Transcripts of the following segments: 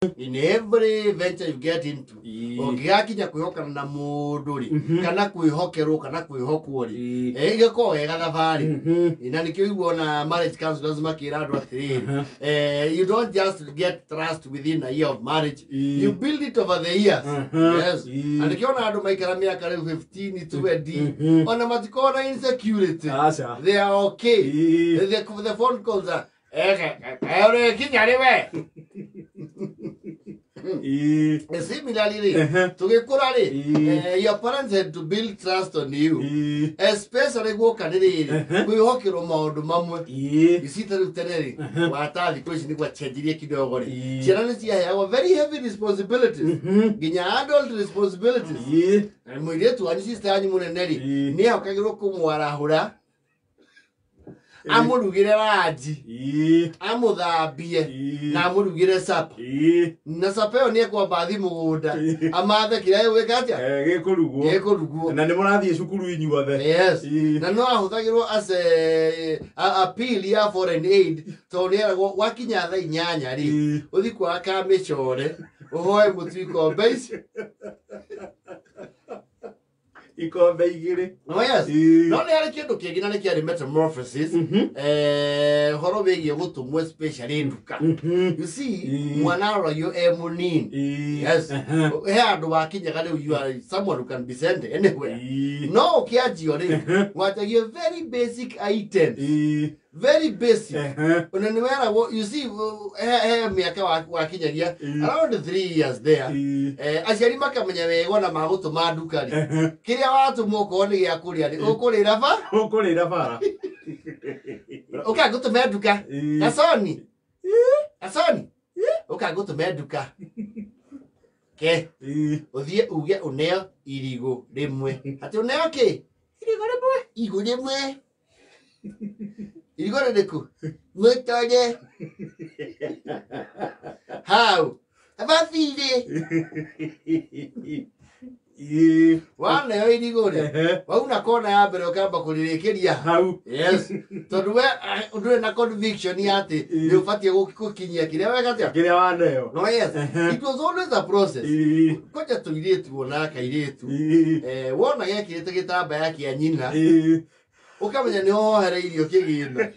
In every venture you get into, ogiakinya kwihoka na muduri kana kwihokerwo kana kwihokwo-ri igako wega thabari ina nikio igwona marriage counselors makira andu atiriri you don't just get trust within a year of marriage, you build it over the years. Yes, and nikiona andu maikara miaka 15 20 ona matikona insecurity, they are okay. The phone calls are kinyariwe. Similarly, your parents had to build trust on you, especially go Canadian. We hockey Roma, Mamma, you see the Tene, what are the question what Chedriaki? Generally, I have very heavy responsibilities, Gina adult responsibilities, and we get to assist the animal and Nelly near Kagoko Muarahura. Amurugire raji amuthabie na amurugire sapa na sapa yo nie kwa bathi mugunda amathe kira weka atia gikuruguo na ni murathie cukuru inyuothe. Yes, na no ahuthagirwo as a appeal ya foreign aid to nieragwo wakinya thaa 8 ri uthi kwa kamicore uhoe mutwiko base ikombe igiri. Oh yes, no ni ari kindu kingina ni kiari metamorphosis horo wigie gutumwe especially nduka. You see, mwana yo munini. Yes, he andu wakinyaga riu you are someone who can be sent anywhere. No kiajio ri watagie very basic items, very basic. Unaniwera, you see, miaka wakinyagia around 3 years there. Aciari makamenya wego na magutuma nduka ri kiria watu moko ni gia kuria ri ukurira bara ukagutuma nduka gasoni ukagutuma nduka ke uthie uge uneo irigo rimwe ati uneo ki irigo rimwe irigo riku mutode how abathire wana yo irigo ri wauna kona ya mbere ukamba kuririkiria hau. Yes, tondu we ndure na conviction yati ni ufatie gukinyia kiria wega atia kiria waneo. No, yes, it was always a process. Koja tuiritu wona kairitu wona gekirite gitambaya kia nyina ukamenya niho hereirio kigina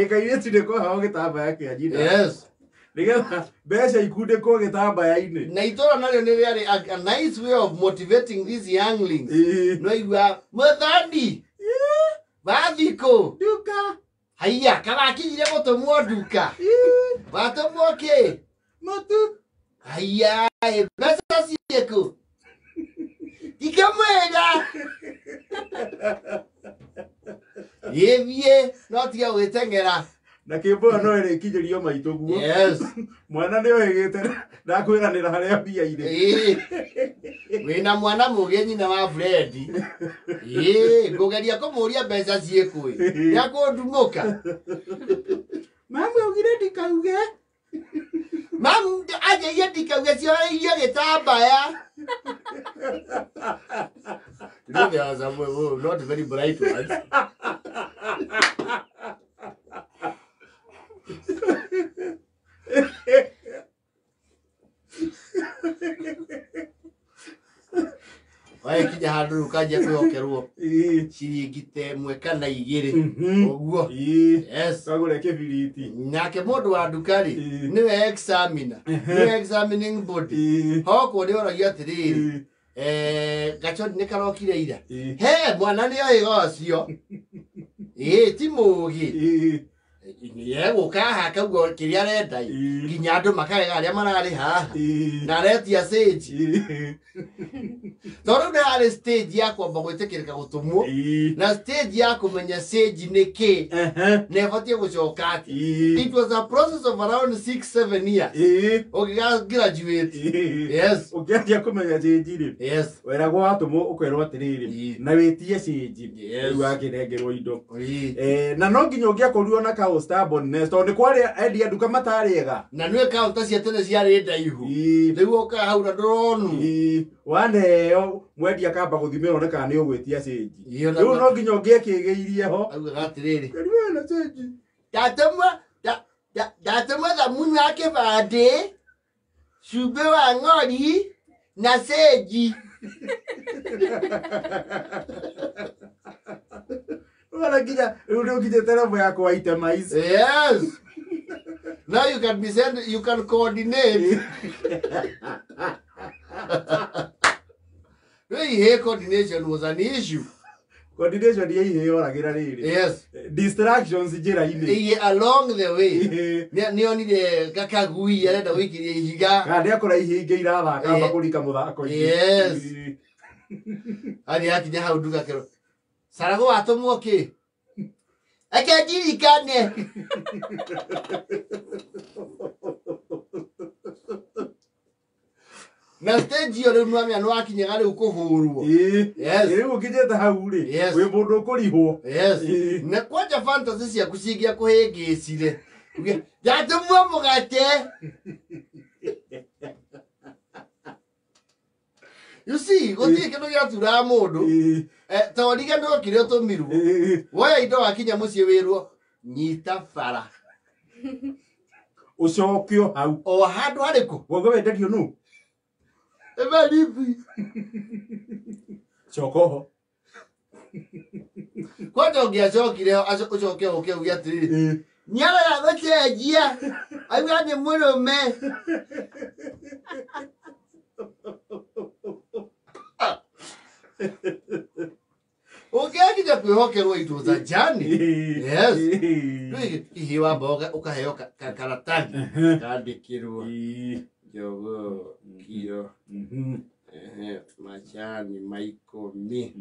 kairitu ndiko hawo gitambaya kia nyina. Yes, nigetha mbeca ikunde ko gitambaya-ini na itora nario ni very a nice way of motivating these younglings. No igwa muthandi bathiko duka haiya kana kinyire gutumwo nduka batumwo ki mutu haiya mbeca cieko ikamwega yevie no tiga gwitengera na kimbo no ere kinyirio maito guo. Yes, mwana ni oyegete ndakwiranira haria mbia ire wina mwana mugenyi na wa Fred ngogeria kumuria mbeca cieko yakundumuka mamu ogire ndikauge mam aje yendikauge cio irio gitambaya. You know, there are some not very bright ones. Wai kinya handu kaje kwihokerwo ciringite mwe kana igiri oguo. Yes, kagure kibiriti nake mundu wa ndukari niwe examiner, niwe examining body hoko ni oragia atiriri gachoni ni karokire ira he mwana ni oigocio ti mugi ye gukaha kaguo kiria renda nginya andu makarega aria marari haha na retia stage tondu ni ari stage ya kwamba gwitikirika gutumwo na stage ya kumenya stage ni ki na ibatie gucoka ati. It was a process of around 6-7 years graduate. Yes, ukianjia kumenya stage ri. Yes, weragwo watumwo ukerwo atiriri na witie stage riu akirengerwo indo na no nginya ungiakoruo na ka stubborn nest on kwari endia nduka matariega na niwe counter cia tene ciari ndaihu riu oka haura ndronu waneo mwendia kamba guthimira ona kana ni ugwitia stage riu no nginya ungiekigeirie ho auga atiriri riu na stage tatamwa ndatũma thamuni wa kĩbandĩ, cumbĩ wa ng'ori, na sage. Wala kija, ndio kija telephone yako waite mais. Yes. Now you can be sent, you can coordinate. Hey, coordination was an issue. Coordination ye oragira riri. Yes. Distractions njira-ini. Along the way. Ni onire kakagui arenda wikirie ihiga. Kandi akora ihinga irathaka bakũrika muthako. Yes. Ari akinya hau nduga kero. Sarago atomwo ki? Ake ndirikane. Na stage yo rĩu mwamia nĩ wakinyaga rĩu kũhũrwo. Yes. Rĩu ũkinyĩte hau rĩ. Wĩ mũndũ ũkũrihwo. Yes. Na kwanja fantasy ciaku cingĩa kũhĩngĩcire. Ndatũmwo mũgate. You see, gũtirĩ kĩndũ gĩatura mũndũ. Toriga nĩ okire ũtũmirwo. Woya indo wakinya mũciĩ wĩrwo nyita bara. Ũcokio hau. O handũ harĩkũ? Wogo wenderio nũ? Ebaribi. Chokoho. Kwanja ũngĩacokire ũcoke ũke uge atĩrĩrĩ. Nyara ya gũcenjia. Auga nĩ mũrũme. Ũngĩakinya kwĩhokerwo it was a journey. Yes. Hihi wa mboga ũkaheo karatathi kandĩkĩrwo njogo kiro macani maikũmi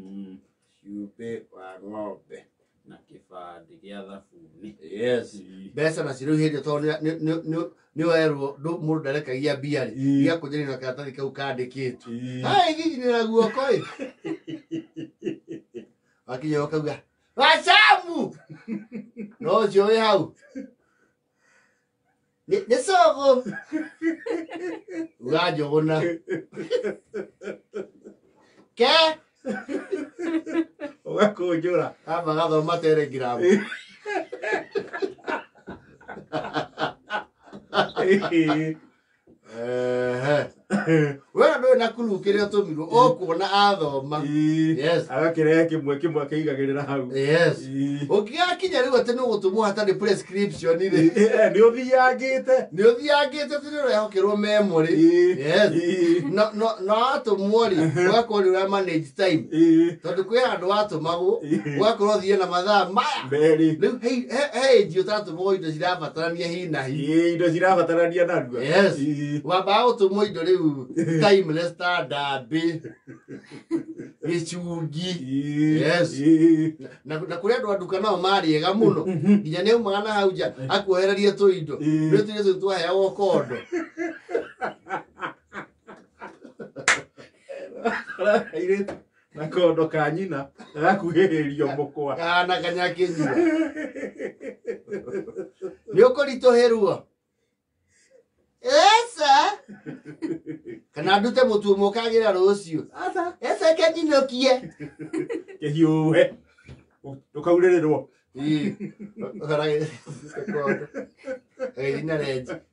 cumbĩ wa ng'ombe na kĩbandĩ gĩa thabuni. Yes. Mbeca nacio rĩu hĩndĩ tondũ nĩ werwo mũndũ ndarekagia mbia rĩ gĩakũnjĩrĩ na karatathi kau kandĩkĩtwo. Hai gĩnyinĩra guoko ĩ. Wakinya ũkauga wacamu no ũcio wĩ hau nĩ cogo uga njũgũna ke ũgakũnjũra amba gathoma telegram. Wena ndũĩ na kuru kĩrĩa ũtũmirwo ũkuona athoma. Yes. Agakĩrehe kĩmwe akĩigagĩrĩra hau. Yes. Ũngĩgakinya rĩu atĩ nĩ ũgũtũmwo hatarĩ prescription rĩ nĩ ũthiangĩte atĩ nĩ ũrehokerwo memory. Yes. Na watũmwo rĩ ũgakorwo nĩ ũra manage time tondũ kwĩ handũ watũmagwo ũgakorwo thiĩ na mathaa maya. Rĩu he ũtatũmwo indo cirabatarania hi na hi. Indo cirabatarania narua. Yes. Wambaga gũtũmwo indo rĩu timeless ta ndambĩ gĩcungi. Yes. Na kũrĩ andũ a nduka nao marĩ ega mũno nginya nĩ aumaga na hau nja akuohererie tũindo rĩu tũindo tũu twaheagwo kondo. Na kondo ka nyina gakuhĩrĩrio mũkwa kana kanyakĩnyua nĩ ũkũritũhĩrwo. Esa kana ndute mũtu ũmwe ũkagĩra rũciũ. Esa kĩnyinũkie kĩhiũhe ndũkaurĩrĩrwo.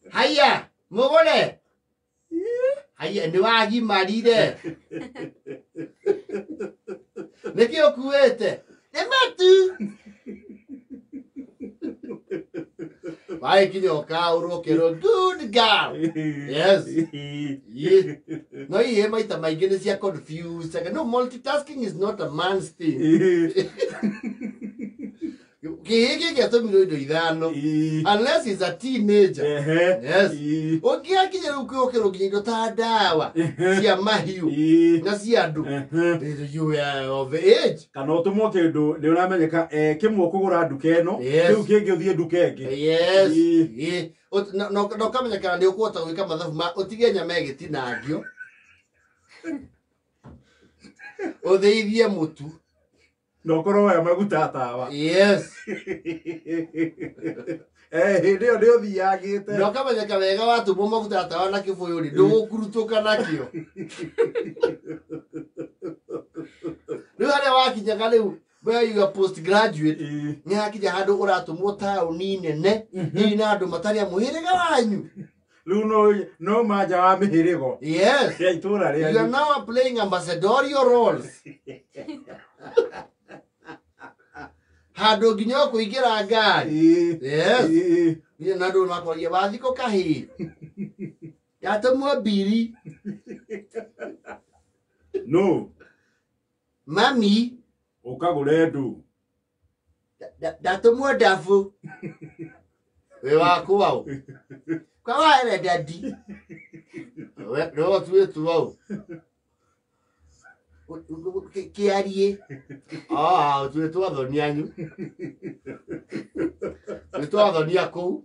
Haya mũgũre. Haya nĩ wagimarire. Nĩkĩ ũkuĩte? Nĩ matu. Waĩkinya ũkaũrwo ũkerwo good girl. Yes. No ihĩ maita maingĩ nĩ cia confuse. No, multitasking is not a man's thing. Kĩhĩ gĩkĩ atũmirwo indo ithano unless he's a teenager. Yes. Ũngĩakinya rĩu kwĩhokerwo nginya indo ta ndawa cia mahiũ na cia andũ you are of age. Kana ũtũmwo kĩndũ nĩ ũramenyeka kĩmwe kũgũra nduka ĩno kĩu kĩngĩ ũthiĩ nduka ĩngĩ. Yes. Na ũkamenyekana nĩ ũkũhota gwĩka mathabu ma ũtige nyama ĩgĩtinangio ũthĩithie mũtu na ũkorwo waya maguta tawa. Yes. Hĩndĩ ĩyo nĩ ũthiangĩte na ũkamenyeka wega watũmwo maguta tawa na kĩbũyũ rĩ ndũgũkurutũka nakĩo. Rĩu harĩa wakinyaga rĩu where you are postgraduate ni hakija handu uratumwo tauni nene ina andu matari amuhiriga wanyu no maja wa mihirigo yes ya itura ria you are now playing ambassadorial roles handu nginya kuingira ngari yes ni nandu nakoria wathiko kahi yatumwo biri no mami ukagure ndu datumwo dafu we wako wao kwa wale daddy we no tu wao kiarie tu adoni anyu tu adoni ako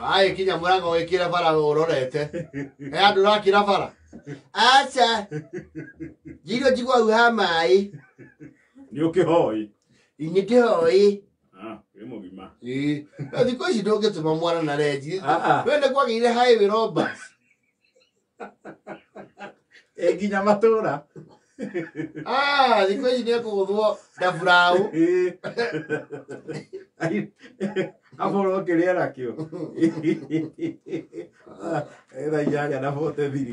ai kinya murango wekira bara urorete andu rakira bara acha jiro jigwa uha mai ni ukihoi inyikihoi mugima thiko ici ndũngĩtũma mwana na renji wende kwagĩire highway robbers nginya matũra thiko ici nĩekũgũthwo ndaburaũ aborwo kĩrĩa nakĩo thaa inyanya na 43